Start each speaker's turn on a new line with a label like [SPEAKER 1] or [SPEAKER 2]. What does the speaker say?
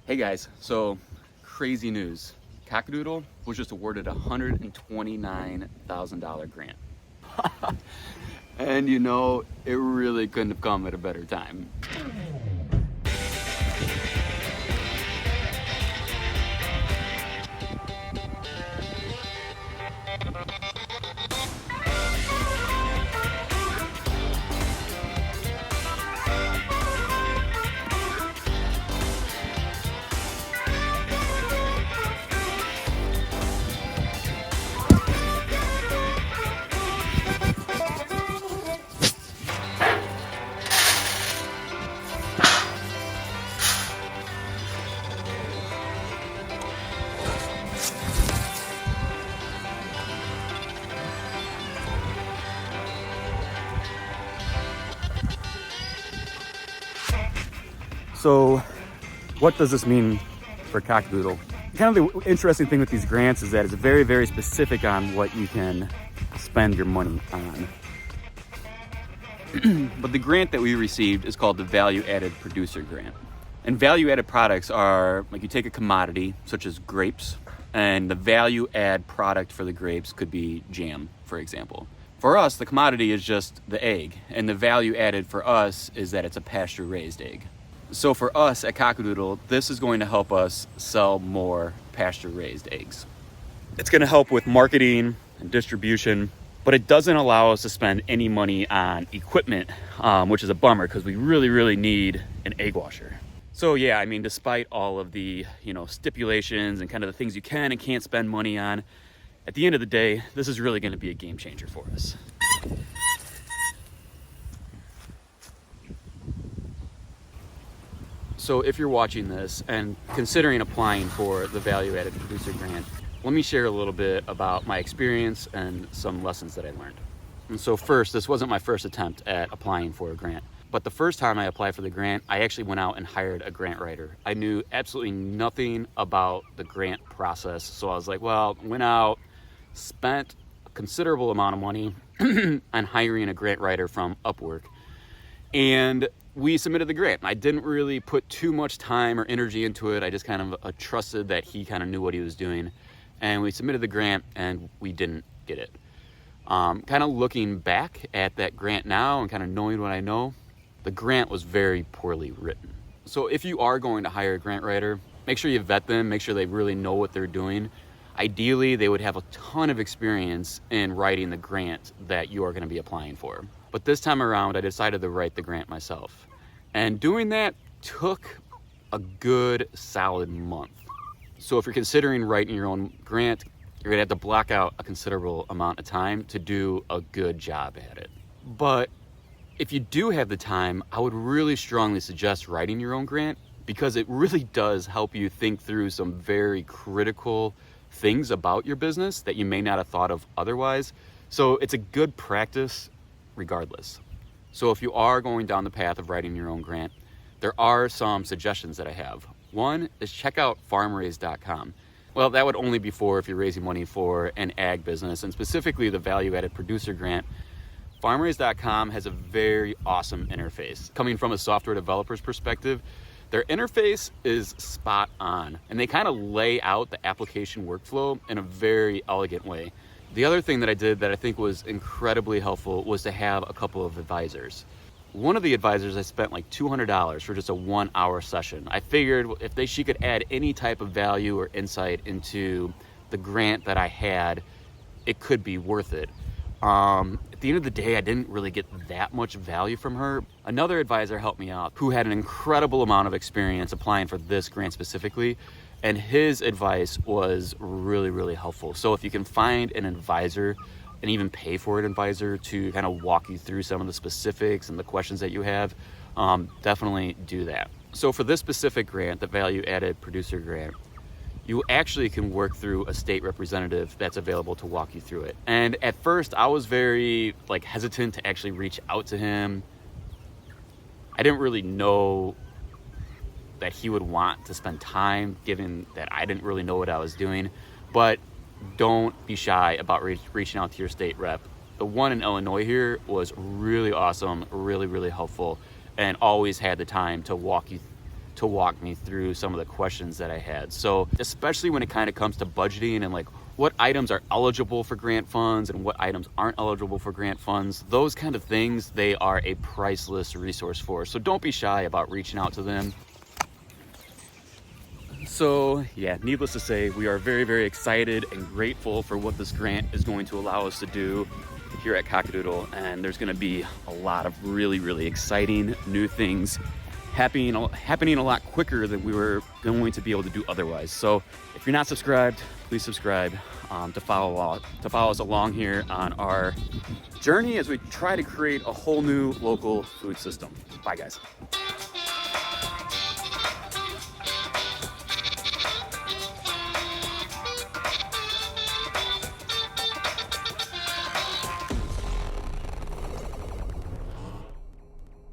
[SPEAKER 1] Hey guys, so crazy news. Kakadoodle was just awarded a $129,000 grant. And you know, it really couldn't have come at a better time. So what does this mean for Kakadoodle? Kind of the interesting thing with these grants is that it's very, very specific on what you can spend your money on. But the grant that we received is called the Value Added Producer Grant. And value added products are like you take a commodity such as grapes, and the value add product for the grapes could be jam, for example. For us, the commodity is just the egg, and the value added for us is that it's a pasture raised egg. So for us at Kakadoodle, this is going to help us sell more pasture raised eggs. It's going to help with marketing and distribution, but it doesn't allow us to spend any money on equipment, which is a bummer because we really, really need an egg washer. So yeah, I mean, despite all of the, stipulations and kind of the things you can and can't spend money on, at the end of the day, this is really going to be a game changer for us. So if you're watching this and considering applying for the Value Added Producer Grant, let me share a little bit about my experience and some lessons that I learned. And so first, this wasn't my first attempt at applying for a grant, but the first time I applied for the grant, I actually went out and hired a grant writer. I knew absolutely nothing about the grant process. So I was like, went out, spent a considerable amount of money on hiring a grant writer from Upwork. And we submitted the grant. I didn't really put too much time or energy into it. I just kind of trusted that he kind of knew what he was doing. And we submitted the grant and we didn't get it. Kind of looking back at that grant now and kind of knowing what I know, the grant was very poorly written. So if you are going to hire a grant writer, make sure you vet them, make sure they really know what they're doing. Ideally, they would have a ton of experience in writing the grant that you are going to be applying for. But this time around, I decided to write the grant myself. And doing that took a good solid month. So if you're considering writing your own grant, you're gonna have to block out a considerable amount of time to do a good job at it. But if you do have the time, I would really strongly suggest writing your own grant because it really does help you think through some very critical things about your business that you may not have thought of otherwise. So it's a good practice regardless. So if you are going down the path of writing your own grant, there are some suggestions that I have. One is check out farmraise.com. Well, that would only be for if you're raising money for an ag business, and specifically the Value Added Producer Grant. Farmraise.com has a very awesome interface. Coming from a software developer's perspective, their interface is spot on, and they kind of lay out the application workflow in a very elegant way. The other thing that I did that I think was incredibly helpful was to have a couple of advisors. One of the advisors, I spent like $200 for just a 1-hour session. I figured if she could add any type of value or insight into the grant that I had, it could be worth it. At the end of the day, I didn't really get that much value from her. Another advisor helped me out who had an incredible amount of experience applying for this grant specifically, and his advice was really, really helpful. So if you can find an advisor and even pay for an advisor to kind of walk you through some of the specifics and the questions that you have, definitely do that. So for this specific grant, the Value Added Producer Grant, you actually can work through a state representative that's available to walk you through it. And at first I was very hesitant to actually reach out to him. I didn't really know that he would want to spend time, given that I didn't really know what I was doing. But don't be shy about reaching out to your state rep. The one in Illinois here was really awesome, really, really helpful, and always had the time to walk you to walk me through some of the questions that I had. So especially when it kind of comes to budgeting and like what items are eligible for grant funds and what items aren't eligible for grant funds, those kind of things, they are a priceless resource for us. So don't be shy about reaching out to them. So yeah, needless to say, we are very, very excited and grateful for what this grant is going to allow us to do here at Kakadoodle. And there's gonna be a lot of really, really exciting new things happening a lot quicker than we were going to be able to do otherwise. So if you're not subscribed, please subscribe to follow us along here on our journey as we try to create a whole new local food system. Bye guys.